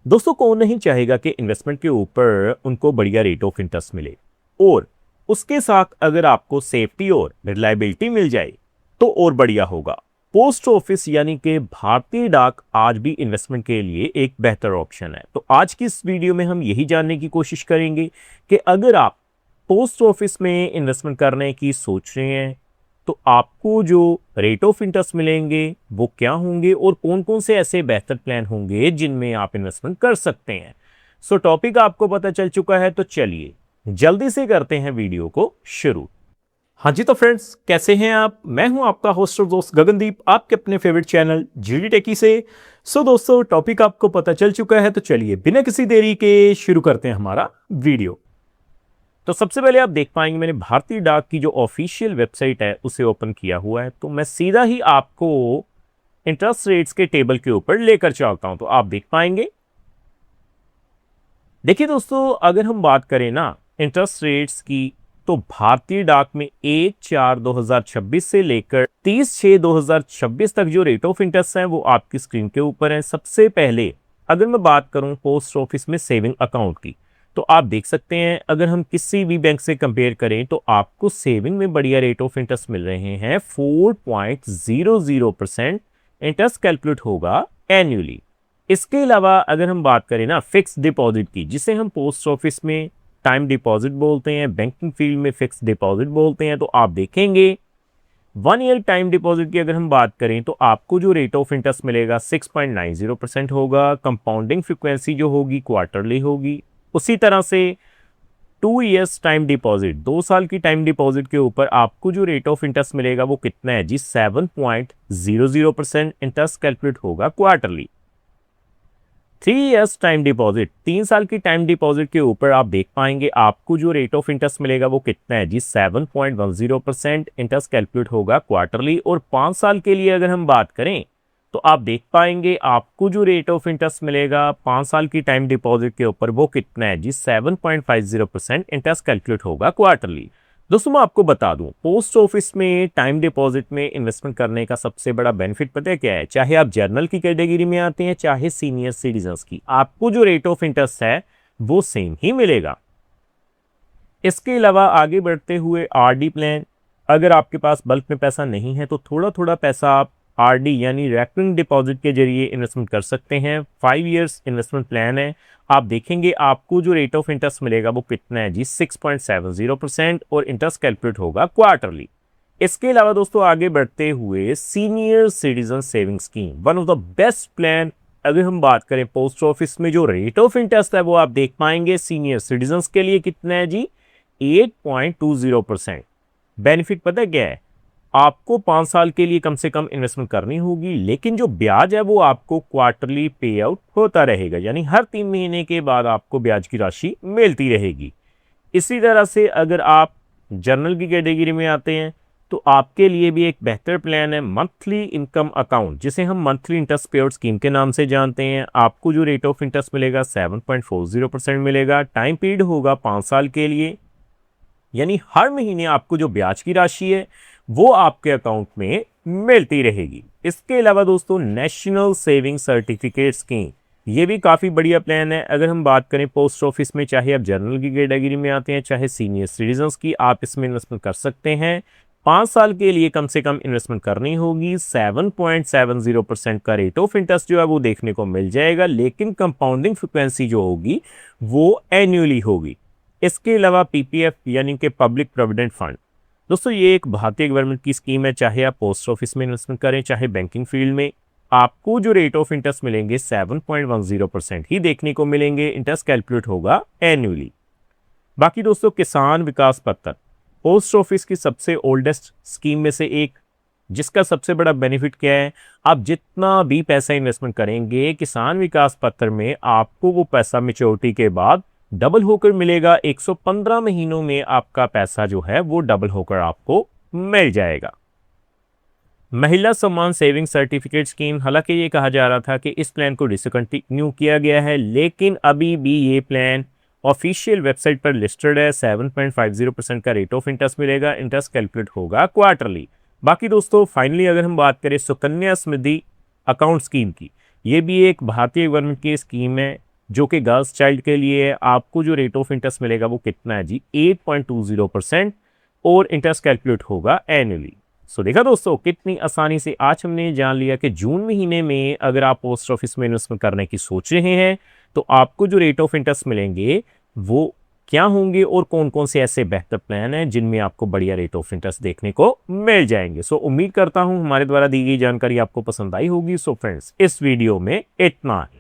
दोस्तों, कौन नहीं चाहेगा कि इन्वेस्टमेंट के ऊपर उनको बढ़िया रेट ऑफ इंटरेस्ट मिले और उसके साथ अगर आपको सेफ्टी और रिलायबिलिटी मिल जाए तो और बढ़िया होगा। पोस्ट ऑफिस यानी कि भारतीय डाक आज भी इन्वेस्टमेंट के लिए एक बेहतर ऑप्शन है। तो आज की इस वीडियो में हम यही जानने की कोशिश करेंगे कि अगर आप पोस्ट ऑफिस में इन्वेस्टमेंट करने की सोच रहे हैं तो आपको जो रेट ऑफ इंटरेस्ट मिलेंगे वो क्या होंगे और कौन कौन से ऐसे बेहतर प्लान होंगे जिनमें आप इन्वेस्टमेंट कर सकते हैं। सो टॉपिक आपको पता चल चुका है, तो चलिए जल्दी से करते हैं वीडियो को शुरू। हाँ जी, तो फ्रेंड्स कैसे हैं आप? मैं हूं आपका होस्ट और दोस्त गगनदीप, आपके अपने फेवरेट चैनल जीडी टेकी से। सो दोस्तों, टॉपिक आपको पता चल चुका है, तो चलिए बिना किसी देरी के शुरू करते हैं हमारा वीडियो। तो सबसे पहले आप देख पाएंगे मैंने भारतीय डाक की जो ऑफिशियल वेबसाइट है उसे ओपन किया हुआ है। तो मैं सीधा ही आपको इंटरेस्ट रेट्स के टेबल के ऊपर लेकर चलता हूं, तो आप देख पाएंगे। देखिए दोस्तों, अगर हम बात करें ना इंटरेस्ट रेट्स की, तो भारतीय डाक में 1/4/2026 से लेकर 30/6/2026 तक जो रेट ऑफ इंटरेस्ट है वो आपकी स्क्रीन के ऊपर है। सबसे पहले अगर मैं बात करूं पोस्ट ऑफिस में सेविंग अकाउंट की, तो आप देख सकते हैं अगर हम किसी भी बैंक से कंपेयर करें तो आपको सेविंग में बढ़िया रेट ऑफ इंटरेस्ट मिल रहे हैं। 4.00% इंटरेस्ट कैलकुलेट होगा एनुअली। इसके अलावा अगर हम बात करें ना फिक्स डिपॉजिट की, जिसे हम पोस्ट ऑफिस में टाइम डिपॉजिट बोलते हैं, बैंकिंग फील्ड में फिक्स डिपॉजिट बोलते हैं, तो आप देखेंगे 1 ईयर टाइम डिपॉजिट की अगर हम बात करें तो आपको जो रेट ऑफ इंटरेस्ट मिलेगा 6.90% होगा। कंपाउंडिंग फ्रीक्वेंसी जो होगी क्वार्टरली होगी। उसी तरह से 2 ईयर्स टाइम डिपॉजिट, 2 साल की टाइम डिपॉजिट के ऊपर आपको जो रेट ऑफ इंटरेस्ट मिलेगा वो कितना है जी? 7.00% इंटरेस्ट कैलकुलेट होगा क्वार्टरली। 3 ईयर्स टाइम डिपॉजिट, 3 साल की टाइम डिपॉजिट के ऊपर आप देख पाएंगे आपको जो रेट ऑफ इंटरेस्ट मिलेगा वो कितना है जी? 7.10% इंटरेस्ट कैलकुलेट होगा क्वार्टरली। और 5 साल के लिए अगर हम बात करें तो आप देख पाएंगे आपको जो रेट ऑफ इंटरेस्ट मिलेगा 5 साल की टाइम डिपॉजिट के ऊपर वो कितना है जी? 7.50% इंटरेस्ट कैलकुलेट होगा क्वार्टरली। दोस्तों, मैं आपको बता दूं, पोस्ट ऑफिस में टाइम डिपॉजिट में इन्वेस्टमेंट करने का सबसे बड़ा बेनिफिट पता है क्या है? चाहे आप जर्नल की कैटेगरी में आते हैं चाहे सीनियर सिटीजन्स की, आपको जो रेट ऑफ इंटरेस्ट है वो सेम ही मिलेगा। इसके अलावा आगे बढ़ते हुए आरडी प्लान, अगर आपके पास बल्क में पैसा नहीं है तो थोड़ा थोड़ा पैसा आप आरडी यानी रैकरिंग डिपॉजिट के जरिए इन्वेस्टमेंट कर सकते हैं। 5 इयर्स इन्वेस्टमेंट प्लान है। आप देखेंगे आपको जो रेट ऑफ इंटरेस्ट मिलेगा वो कितना है जी? 6.70% और इंटरेस्ट कैलकुलेट होगा क्वार्टरली। इसके अलावा दोस्तों आगे बढ़ते हुए senior citizen saving scheme, one of the best plan. अगर हम बात करें पोस्ट ऑफिस में जो रेट ऑफ इंटरेस्ट है वो आप देख पाएंगे सीनियर सिटीजन के लिए कितना है जी? 8.20%। बेनिफिट पता है क्या है? आपको 5 साल के लिए कम से कम इन्वेस्टमेंट करनी होगी, लेकिन जो ब्याज है वो आपको क्वार्टरली पे आउट होता रहेगा, यानी हर 3 महीने के बाद आपको ब्याज की राशि मिलती रहेगी। इसी तरह से अगर आप जर्नल की कैटेगरी में आते हैं तो आपके लिए भी एक बेहतर प्लान है मंथली इनकम अकाउंट, जिसे हम मंथली इंटरेस्ट पे आउट स्कीम के नाम से जानते हैं। आपको जो रेट ऑफ इंटरेस्ट मिलेगा 7.40% मिलेगा। टाइम पीरियड होगा 5 साल के लिए, यानी हर महीने आपको जो ब्याज की राशि है वो आपके अकाउंट में मिलती रहेगी। इसके अलावा दोस्तों नेशनल सेविंग सर्टिफिकेट स्कीम, ये भी काफ़ी बढ़िया प्लान है। अगर हम बात करें पोस्ट ऑफिस में, चाहे आप जनरल की कैटेगरी में आते हैं चाहे सीनियर सिटीजन्स की, आप इसमें इन्वेस्टमेंट कर सकते हैं। 5 साल के लिए कम से कम इन्वेस्टमेंट करनी होगी। 7.70% का रेट ऑफ इंटरेस्ट जो है वो देखने को मिल जाएगा, लेकिन कंपाउंडिंग फ्रिक्वेंसी जो होगी वो एनुअली होगी। इसके अलावा पीपीएफ यानी कि पब्लिक प्रोविडेंट फंड, दोस्तों ये एक भारतीय गवर्नमेंट की स्कीम है। चाहे आप पोस्ट ऑफिस में इन्वेस्टमेंट करें चाहे बैंकिंग फील्ड में, आपको जो रेट ऑफ इंटरेस्ट मिलेंगे 7.10% ही देखने को मिलेंगे। इंटरेस्ट कैलकुलेट होगा एनुअली। बाकी दोस्तों किसान विकास पत्र, पोस्ट ऑफिस की सबसे ओल्डेस्ट स्कीम में से एक, जिसका सबसे बड़ा बेनिफिट क्या है? आप जितना भी पैसा इन्वेस्टमेंट करेंगे किसान विकास पत्र में, आपको वो पैसा मैच्योरिटी के बाद डबल होकर मिलेगा। 115 महीनों में आपका पैसा जो है वो डबल होकर आपको मिल जाएगा। महिला सम्मान सेविंग सर्टिफिकेट स्कीम, हालांकि ये कहा जा रहा था कि इस प्लान को डिसकंटिन्यू किया गया है, लेकिन अभी भी ये प्लान ऑफिशियल वेबसाइट पर लिस्टेड है। 7.50% का रेट ऑफ इंटरेस्ट मिलेगा। इंटरेस्ट कैलकुलेट होगा क्वार्टरली। बाकी दोस्तों फाइनली अगर हम बात करें सुकन्या समृद्धि अकाउंट स्कीम की, ये भी एक भारतीय गवर्नमेंट की स्कीम है। जो कि गर्ल्स चाइल्ड के लिए है, आपको जो रेट ऑफ इंटरेस्ट मिलेगा वो कितना है जी, 8.20%, और इंटरेस्ट कैलकुलेट होगा एनुअली। सो देखा दोस्तों कितनी आसानी से आज हमने जान लिया कि जून महीने में अगर आप पोस्ट ऑफिस में इन्वेस्टमेंट करने की सोच रहे हैं तो आपको जो रेट ऑफ इंटरेस्ट मिलेंगे वो क्या होंगे और कौन कौन से ऐसे बेहतर प्लान हैं जिनमें आपको बढ़िया रेट ऑफ इंटरेस्ट देखने को मिल जाएंगे। सो उम्मीद करता हूं हमारे द्वारा दी गई जानकारी आपको पसंद आई होगी। सो फ्रेंड्स, इस वीडियो में इतना ही।